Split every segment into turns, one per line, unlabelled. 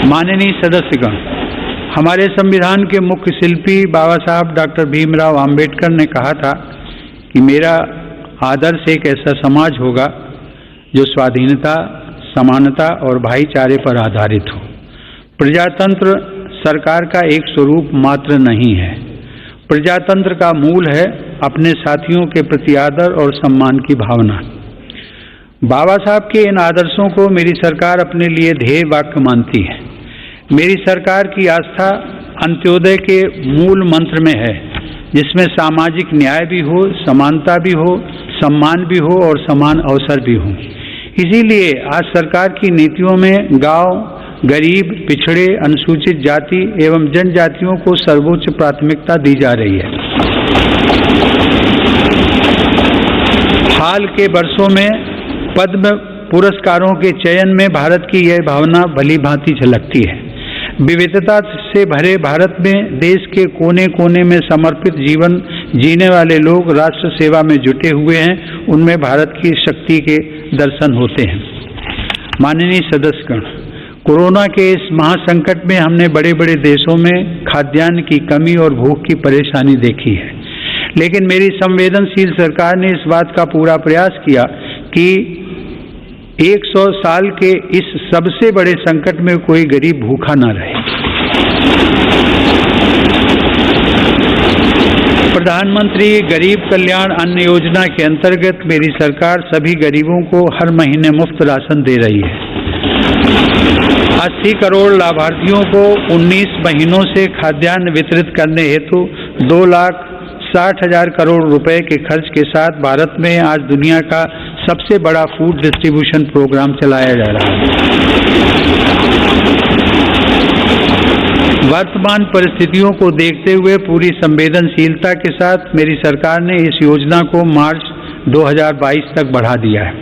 माननीय सदस्यगण, हमारे संविधान के मुख्य शिल्पी बाबा साहब डॉक्टर भीमराव अंबेडकर ने कहा था कि मेरा आदर्श एक ऐसा समाज होगा जो स्वाधीनता, समानता और भाईचारे पर आधारित हो। प्रजातंत्र सरकार का एक स्वरूप मात्र नहीं है। प्रजातंत्र का मूल है अपने साथियों के प्रति आदर और सम्मान की भावना। बाबा साहब के इन आदर्शों को मेरी सरकार अपने लिए ध्येय वाक्य मानती है। मेरी सरकार की आस्था अंत्योदय के मूल मंत्र में है, जिसमें सामाजिक न्याय भी हो, समानता भी हो, सम्मान भी हो और समान अवसर भी हो। इसीलिए आज सरकार की नीतियों में गांव, गरीब, पिछड़े, अनुसूचित जाति एवं जनजातियों को सर्वोच्च प्राथमिकता दी जा रही है। हाल के वर्षों में पद्म पुरस्कारों के चयन में भारत की यह भावना भली भांति झलकती है। विविधता से भरे भारत में देश के कोने कोने में समर्पित जीवन जीने वाले लोग राष्ट्र सेवा में जुटे हुए हैं। उनमें भारत की शक्ति के दर्शन होते हैं। माननीय सदस्यगण, कोरोना के इस महासंकट में हमने बड़े बड़े देशों में खाद्यान्न की कमी और भूख की परेशानी देखी है, लेकिन मेरी संवेदनशील सरकार ने इस बात का पूरा प्रयास किया कि 100 साल के इस सबसे बड़े संकट में कोई गरीब भूखा न रहे। प्रधानमंत्री गरीब कल्याण अन्न योजना के अंतर्गत मेरी सरकार सभी गरीबों को हर महीने मुफ्त राशन दे रही है। 80 करोड़ लाभार्थियों को 19 महीनों से खाद्यान्न वितरित करने हेतु 2,60,000 करोड़ रुपए के खर्च के साथ भारत में आज दुनिया का सबसे बड़ा फूड डिस्ट्रीब्यूशन प्रोग्राम चलाया जा रहा है। वर्तमान परिस्थितियों को देखते हुए पूरी संवेदनशीलता के साथ मेरी सरकार ने इस योजना को मार्च 2022 तक बढ़ा दिया है।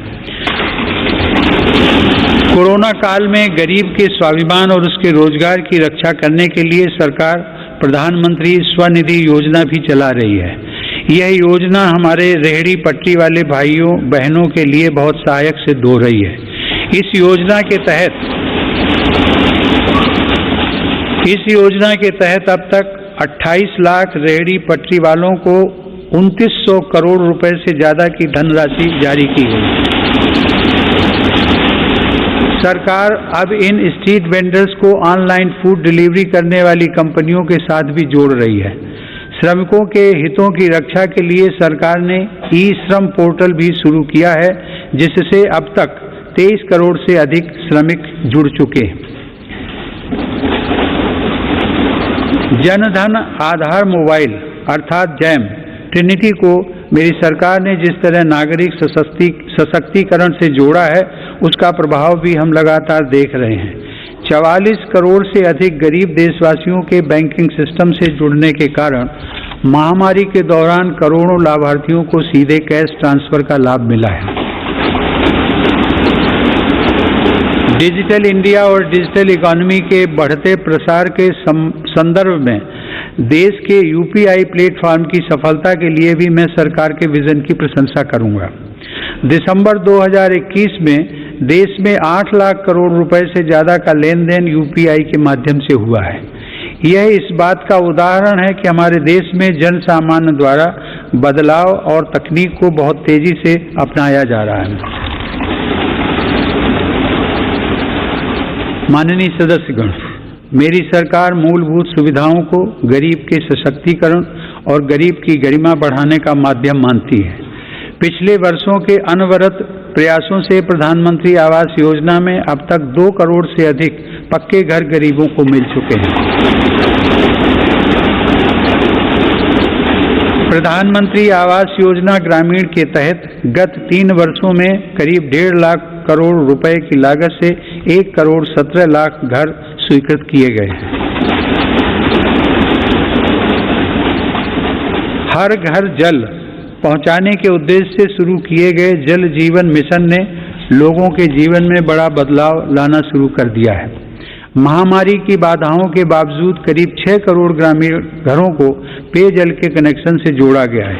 कोरोना काल में गरीब के स्वाभिमान और उसके रोजगार की रक्षा करने के लिए सरकार प्रधानमंत्री स्वनिधि योजना भी चला रही है। यह योजना हमारे रेहड़ी पटरी वाले भाइयों बहनों के लिए बहुत सहायक सिद्ध हो रही है। इस योजना के तहत अब तक 28 लाख रेहड़ी पटरी वालों को 2900 करोड़ रुपए से ज्यादा की धनराशि जारी की गई। सरकार अब इन स्ट्रीट वेंडर्स को ऑनलाइन फूड डिलीवरी करने वाली कंपनियों के साथ भी जोड़ रही है। श्रमिकों के हितों की रक्षा के लिए सरकार ने ई-श्रम पोर्टल भी शुरू किया है, जिससे अब तक 23 करोड़ से अधिक श्रमिक जुड़ चुके हैं। जनधन आधार मोबाइल अर्थात जैम ट्रिनिटी को मेरी सरकार ने जिस तरह नागरिक सशक्तिकरण से जोड़ा है, उसका प्रभाव भी हम लगातार देख रहे हैं। 44 करोड़ से अधिक गरीब देशवासियों के बैंकिंग सिस्टम से जुड़ने के कारण महामारी के दौरान करोड़ों लाभार्थियों को सीधे कैश ट्रांसफर का लाभ मिला है। डिजिटल इंडिया और डिजिटल इकोनॉमी के बढ़ते प्रसार के संदर्भ में देश के यूपीआई प्लेटफॉर्म की सफलता के लिए भी मैं सरकार के विजन की प्रशंसा करूंगा। दिसंबर 2021 में देश में 8 लाख करोड़ रुपए से ज्यादा का लेन देन यूपीआई के माध्यम से हुआ है। यह इस बात का उदाहरण है कि हमारे देश में जन सामान्य द्वारा बदलाव और तकनीक को बहुत तेजी से अपनाया जा रहा है। माननीय सदस्यगण, मेरी सरकार मूलभूत सुविधाओं को गरीब के सशक्तिकरण और गरीब की गरिमा बढ़ाने का माध्यम मानती है। पिछले वर्षों के अनवरत प्रयासों से प्रधानमंत्री आवास योजना में अब तक 2 करोड़ से अधिक पक्के घर गरीबों को मिल चुके हैं। प्रधानमंत्री आवास योजना ग्रामीण के तहत गत 3 वर्षों में करीब 1.5 लाख करोड़ रुपए की लागत से 1 करोड़ 17 लाख घर स्वीकृत किए गए हैं। हर घर जल पहुंचाने के उद्देश्य से शुरू किए गए जल जीवन मिशन ने लोगों के जीवन में बड़ा बदलाव लाना शुरू कर दिया है। महामारी की बाधाओं के बावजूद करीब 6 करोड़ ग्रामीण घरों को पेयजल के कनेक्शन से जोड़ा गया है।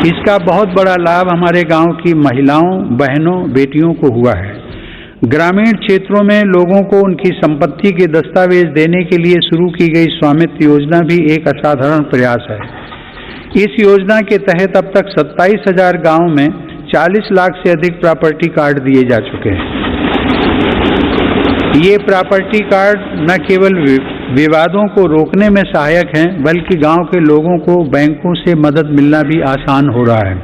इसका बहुत बड़ा लाभ हमारे गांव की महिलाओं, बहनों, बेटियों को हुआ है। ग्रामीण क्षेत्रों में लोगों को उनकी संपत्ति के दस्तावेज देने के लिए शुरू की गई स्वामित्व योजना भी एक असाधारण प्रयास है। इस योजना के तहत अब तक 27,000 गांवों में 40 लाख से अधिक प्रॉपर्टी कार्ड दिए जा चुके हैं। ये प्रॉपर्टी कार्ड न केवल विवादों को रोकने में सहायक हैं, बल्कि गांव के लोगों को बैंकों से मदद मिलना भी आसान हो रहा है।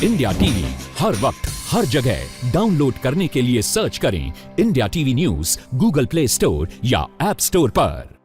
इंडिया टीवी हर वक्त हर जगह डाउनलोड करने के लिए सर्च करें India TV news Google play store या ऐप स्टोर पर।